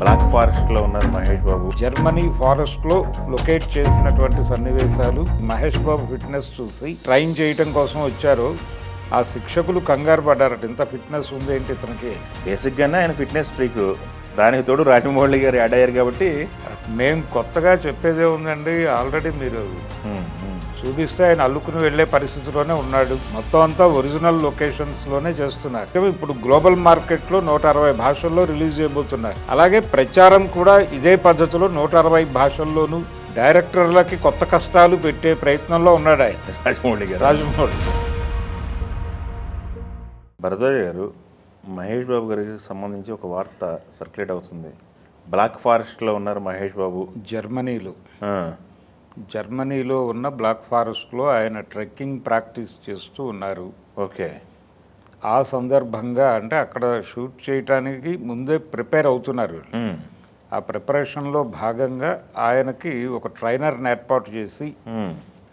Black ఫారెస్ట్లో ఉన్నారు Mahesh Babu. Germany forest లో లొకేట్ చేసినటువంటి సన్నివేశాలు మహేష్ బాబు ఫిట్నెస్ చూసి ట్రైన్ చేయటం కోసం వచ్చారు. ఆ శిక్షకులు కంగారు పడ్డారట, ఇంత ఫిట్నెస్ ఉంది ఏంటి ఇతనికి. బేసిక్గానే ఆయన ఫిట్నెస్ ఫ్రీక్, దానికి తోడు రాజమౌళి గారు యాడ్ అయ్యారు కాబట్టి మేము కొత్తగా చెప్పేదే ఉందండి. ఆల్రెడీ మీరు చూపిస్తే ఆయన అల్లుకుని వెళ్లే పరిస్థితిలోనే ఉన్నాడు. మొత్తం అంతా ఒరిజినల్ లొకేషన్స్ లోనే చేస్తున్నారు. ఇప్పుడు గ్లోబల్ మార్కెట్ లో 160 భాషల్లో రిలీజ్ చేయబోతున్నారు. అలాగే ప్రచారం కూడా ఇదే పద్ధతిలో 160 భాషల్లోనూ డైరెక్టర్లకి కొత్త కష్టాలు పెట్టే ప్రయత్నంలో ఉన్నాడు ఆయన రాజమౌళి. భరద్వాజ గారు, మహేష్ బాబు గారికి సంబంధించి ఒక వార్త సర్క్యులేట్ అవుతుంది. బ్లాక్ ఫారెస్ట్లో ఉన్నారు మహేష్ బాబు. జర్మనీలో ఉన్న బ్లాక్ ఫారెస్ట్లో ఆయన ట్రెక్కింగ్ ప్రాక్టీస్ చేస్తూ ఉన్నారు. ఓకే. ఆ సందర్భంగా అంటే అక్కడ షూట్ చేయటానికి ముందే ప్రిపేర్ అవుతున్నారు. ఆ ప్రిపరేషన్లో భాగంగా ఆయనకి ఒక ట్రైనర్ని ఏర్పాటు చేసి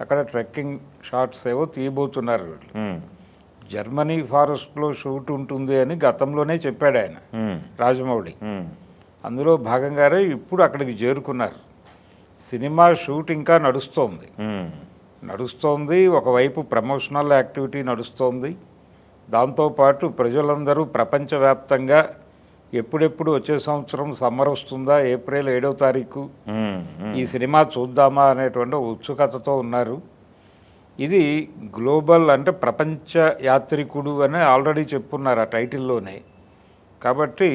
అక్కడ ట్రెక్కింగ్ షాట్స్ ఏవో తీయబోతున్నారు. జర్మనీ ఫారెస్ట్లో షూట్ ఉంటుంది అని గతంలోనే చెప్పాడు ఆయన రాజమౌళి. అందులో భాగంగానే ఇప్పుడు అక్కడికి చేరుకున్నారు. సినిమా షూట్ ఇంకా నడుస్తోంది. ఒకవైపు ప్రమోషనల్ యాక్టివిటీ నడుస్తోంది. దాంతోపాటు ప్రజలందరూ ప్రపంచవ్యాప్తంగా ఎప్పుడెప్పుడు వచ్చే సంవత్సరం సమ్మర్ వస్తుందా, ఏప్రిల్ 7వ తారీఖు ఈ సినిమా చూద్దామా అనేటువంటి ఉత్సుకతతో ఉన్నారు. ఇది గ్లోబల్ అంటే ప్రపంచ యాత్రికుడు అని ఆల్రెడీ చెప్పున్నారు ఆ టైటిల్లోనే. కాబట్టి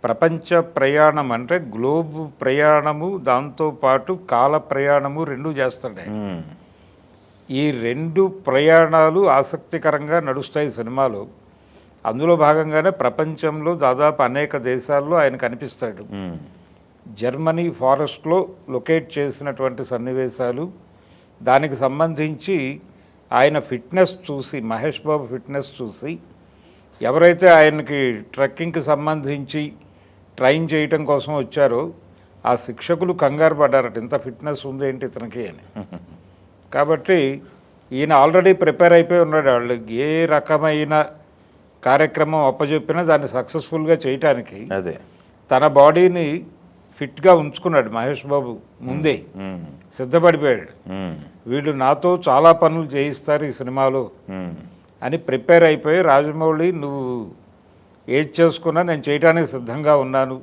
ప్రపంచ ప్రయాణం అంటే గ్లోబ్ ప్రయాణము, దాంతోపాటు కాల ప్రయాణము రెండు చేస్తాడు. ఈ రెండు ప్రయాణాలు ఆసక్తికరంగా నడుస్తాయి సినిమాలో. అందులో భాగంగానే ప్రపంచంలో దాదాపు అనేక దేశాల్లో ఆయన కనిపిస్తాడు. జర్మనీ ఫారెస్ట్లో లొకేట్ చేసినటువంటి సన్నివేశాలు, దానికి సంబంధించి ఆయన ఫిట్నెస్ చూసి, మహేష్ బాబు ఫిట్నెస్ చూసి ఎవరైతే ఆయనకి ట్రెక్కింగ్కి సంబంధించి ట్రైన్ చేయటం కోసం వచ్చారో ఆ శిక్షకులు కంగారు పడ్డారట, ఇంత ఫిట్నెస్ ఉంది ఏంటి ఇతనికి అని. కాబట్టి ఈయన ఆల్రెడీ ప్రిపేర్ అయిపోయి ఉన్నాడు. వాళ్ళు ఏ రకమైన కార్యక్రమం అప్పచెప్పినా దాన్ని సక్సెస్ఫుల్గా చేయటానికి తన బాడీని ఫిట్గా ఉంచుకున్నాడు మహేష్ బాబు. ముందే సిద్ధపడిపోయాడు. వీళ్ళు నాతో చాలా పనులు చేయిస్తారు ఈ సినిమాలో అని ప్రిపేర్ అయిపోయి, రాజమౌళి నువ్వు ఏది చేసుకున్నా నేను చేయడానికి సిద్ధంగా ఉన్నాను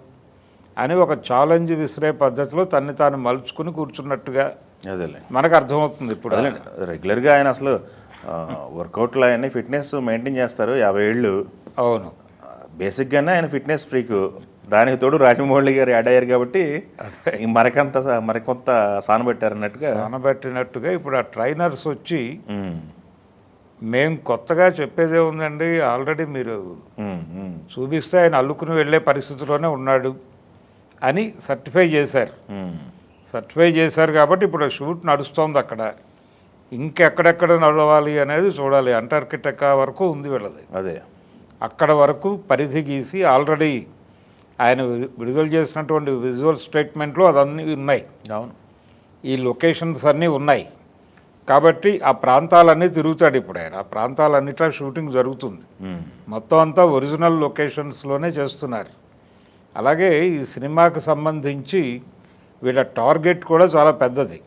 అని ఒక ఛాలెంజ్ విసిరే పద్ధతిలో తన్ని తాను మలుచుకుని కూర్చున్నట్టుగా మనకు అర్థమవుతుంది. ఇప్పుడు రెగ్యులర్గా ఆయన అసలు వర్కౌట్లు అవన్నీ ఫిట్నెస్ మెయింటైన్ చేస్తారు 50 ఏళ్ళు. అవును. బేసిక్గానే ఆయన ఫిట్నెస్ ఫ్రీక్, దానికి తోడు రాజమౌళి గారు యాడ్ అయ్యారు కాబట్టి మరికొంత సానబెట్టినట్టుగా ఇప్పుడు ఆ ట్రైనర్స్ వచ్చి మేము కొత్తగా చెప్పేదే ఉందండి. ఆల్రెడీ మీరు చూపిస్తే ఆయన అల్లుకుని వెళ్ళే పరిస్థితిలోనే ఉన్నాడు అని సర్టిఫై చేశారు కాబట్టి ఇప్పుడు షూట్ నడుస్తోంది అక్కడ. ఇంకెక్కడెక్కడ నడవాలి అనేది చూడాలి. అంటార్కిటికా వరకు ఉంది వీళ్ళది. అక్కడ వరకు పరిధి గీసి ఆల్రెడీ ఆయన విడుదల చేసినటువంటి విజువల్ స్టేట్మెంట్లో అదన్నీ ఉన్నాయి. ఈ లొకేషన్స్ అన్నీ ఉన్నాయి కాబట్టి ఆ ప్రాంతాలన్నీ తిరుగుతాడు ఇప్పుడు ఆయన. ఆ ప్రాంతాలన్నిట్లో షూటింగ్ జరుగుతుంది. మొత్తం అంతా ఒరిజినల్ లొకేషన్స్లోనే చేస్తున్నారు. అలాగే ఈ సినిమాకు సంబంధించి వీళ్ళ టార్గెట్ కూడా చాలా పెద్దది.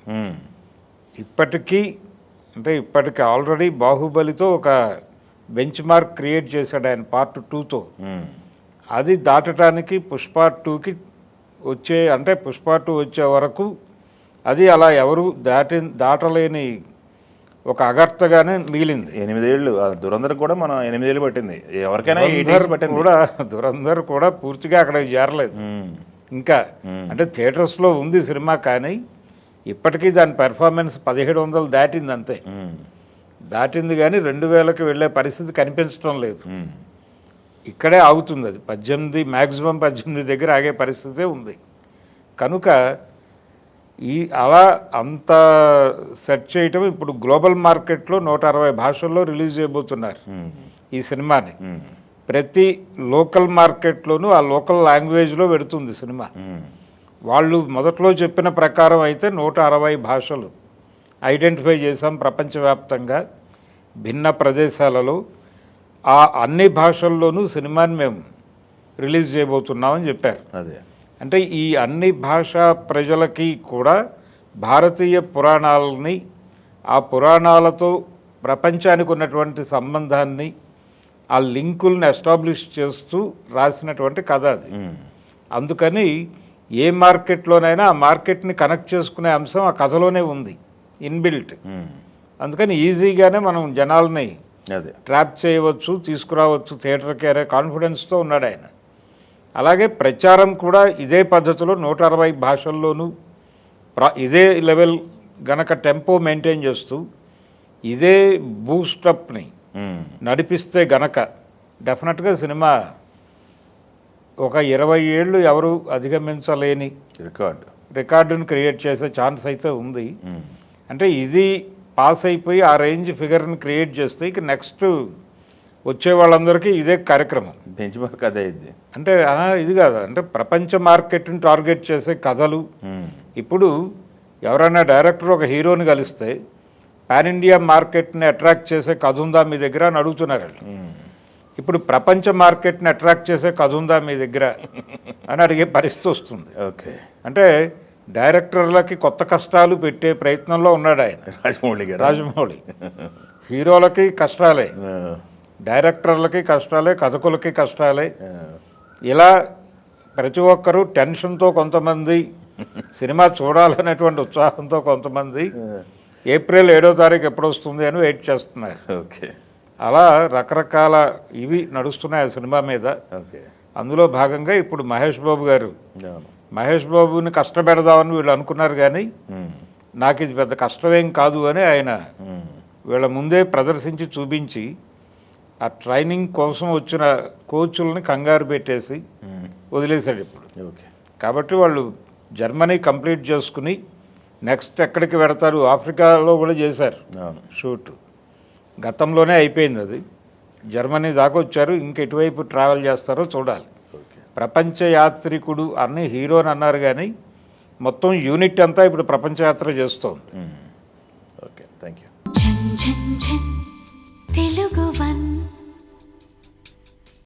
ఇప్పటికీ ఆల్రెడీ బాహుబలితో ఒక బెంచ్ మార్క్ క్రియేట్ చేశాడు ఆయన పార్ట్ 2తో. అది దాటడానికి పుష్ప 2కి పుష్ప 2 వచ్చే వరకు అది అలా ఎవరు దాటలేని ఒక అగర్తగానే మిగిలింది. 8 ఏళ్ళు. దురంధర్ కూడా మనం 8 ఏళ్ళు పట్టింది. ఎవరికైనా దురంధర్ కూడా పూర్తిగా అక్కడికి చేరలేదు ఇంకా. అంటే థియేటర్స్లో ఉంది సినిమా, కానీ ఇప్పటికీ దాని పెర్ఫార్మెన్స్ 1700 దాటింది అంతే. దాటింది కానీ 2000కి వెళ్ళే పరిస్థితి కనిపించడం లేదు. ఇక్కడే ఆగుతుంది. అది 18, మ్యాక్సిమం 18 దగ్గర ఆగే పరిస్థితే ఉంది. కనుక అలా అంత సెట్ చేయటం. ఇప్పుడు గ్లోబల్ మార్కెట్లో 160 భాషల్లో రిలీజ్ చేయబోతున్నారు ఈ సినిమాని. ప్రతి లోకల్ మార్కెట్లోనూ ఆ లోకల్ లాంగ్వేజ్లో పెడుతుంది సినిమా. వాళ్ళు మొదట్లో చెప్పిన ప్రకారం అయితే 160 భాషలు ఐడెంటిఫై చేసాం ప్రపంచవ్యాప్తంగా భిన్న ప్రదేశాలలో. ఆ అన్ని భాషల్లోనూ సినిమాని మేము రిలీజ్ చేయబోతున్నామని చెప్పారు. అంటే ఈ అన్ని భాషా ప్రజలకి కూడా భారతీయ పురాణాలని, ఆ పురాణాలతో ప్రపంచానికి ఉన్నటువంటి సంబంధాన్ని, ఆ లింకుల్ని ఎస్టాబ్లిష్ చేస్తూ రాసినటువంటి కథ అది. అందుకని ఏ మార్కెట్లోనైనా ఆ మార్కెట్ని కనెక్ట్ చేసుకునే అంశం ఆ కథలోనే ఉంది, ఇన్బిల్ట్. అందుకని ఈజీగానే మనం జనాల్ని ట్రాప్ చేయవచ్చు, తీసుకురావచ్చు థియేటర్కి అనే కాన్ఫిడెన్స్తో ఉన్నాడు ఆయన. అలాగే ప్రచారం కూడా ఇదే పద్ధతిలో 160 భాషల్లోనూ ఇదే లెవెల్ గనక టెంపో మెయింటైన్ చేస్తూ ఇదే బూస్టప్ని నడిపిస్తే గనక డెఫినెట్గా సినిమా ఒక 20 ఏళ్ళు ఎవరు అధిగమించలేని రికార్డును క్రియేట్ చేసే ఛాన్స్ అయితే ఉంది. అంటే ఇది పాస్ అయిపోయి ఆ రేంజ్ ఫిగర్ని క్రియేట్ చేస్తే ఇక నెక్స్ట్ వచ్చే వాళ్ళందరికీ ఇదే కార్యక్రమం, బెంచ్ మార్క్ అదే ఇది. అంటే ఇది కాదు, అంటే ప్రపంచ మార్కెట్ని టార్గెట్ చేసే కథలు. ఇప్పుడు ఎవరైనా డైరెక్టర్ ఒక హీరోని కలిస్తే పాన్ ఇండియా మార్కెట్ని అట్రాక్ట్ చేసే కథ ఉందా మీ దగ్గర అని అడుగుతున్నారు. ఇప్పుడు ప్రపంచ మార్కెట్ని అట్రాక్ట్ చేసే కథ ఉందా మీ దగ్గర అని అడిగే పరిస్థితి వస్తుంది. ఓకే, అంటే డైరెక్టర్లకి కొత్త కష్టాలు పెట్టే ప్రయత్నంలో ఉన్నాడు ఆయన, రాజమౌళి. హీరోలకి కష్టాలే, డైరెక్టర్లకి కష్టాలే, కథకులకి కష్టాలే. ఇలా ప్రతి ఒక్కరూ టెన్షన్తో కొంతమంది, సినిమా చూడాలనేటువంటి ఉత్సాహంతో కొంతమంది ఏప్రిల్ 7వ తారీఖు ఎప్పుడు వస్తుంది అని వెయిట్ చేస్తున్నారు. ఓకే, అలా రకరకాల ఇవి నడుస్తున్నాయి ఆ సినిమా మీద. ఓకే, అందులో భాగంగా ఇప్పుడు మహేష్ బాబుని కష్టపెడదామని వీళ్ళు అనుకున్నారు, కానీ నాకు ఇది పెద్ద కష్టమేం కాదు అని ఆయన వీళ్ళ ముందే ప్రదర్శించి చూపించి ఆ ట్రైనింగ్ కోసం వచ్చిన కోచ్లని కంగారు పెట్టేసి వదిలేశాడు ఇప్పుడు. కాబట్టి వాళ్ళు జర్మనీ కంప్లీట్ చేసుకుని నెక్స్ట్ ఎక్కడికి పెడతారు, ఆఫ్రికాలో కూడా చేశారు షూట్, గతంలోనే అయిపోయింది అది. జర్మనీ దాకా వచ్చారు, ఇంక ఎటువైపు ట్రావెల్ చేస్తారో చూడాలి. ప్రపంచ యాత్రికుడు అన్ని హీరోని అన్నారు, కానీ మొత్తం యూనిట్ అంతా ఇప్పుడు ప్రపంచ యాత్ర చేస్తోంది. Okay, thank you. Telugu one